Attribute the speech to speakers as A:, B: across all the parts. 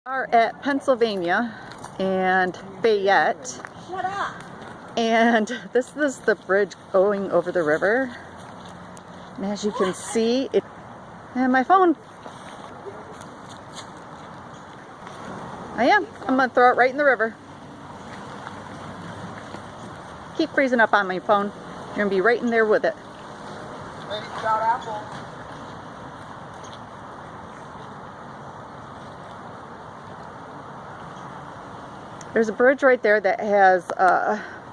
A: Are at Pennsylvania and Fayette.
B: Shut up.
A: And this is the bridge going over the river. And as you can see, and my phone. I'm gonna throw it right in the river. Keep freezing up on my phone. You're gonna be right in there with it.
C: Hey, shout apple.
A: There's a bridge right there that has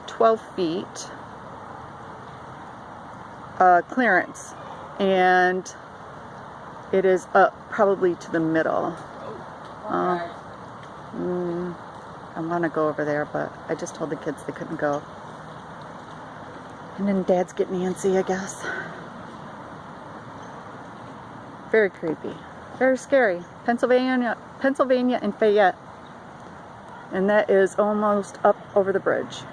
A: 12 feet clearance, and it is up probably to the middle. I want to go over there, but I just told the kids they couldn't go. And then Dad's getting antsy, I guess. Very creepy. Very scary. Pennsylvania and Fayette. And that is almost up over the bridge.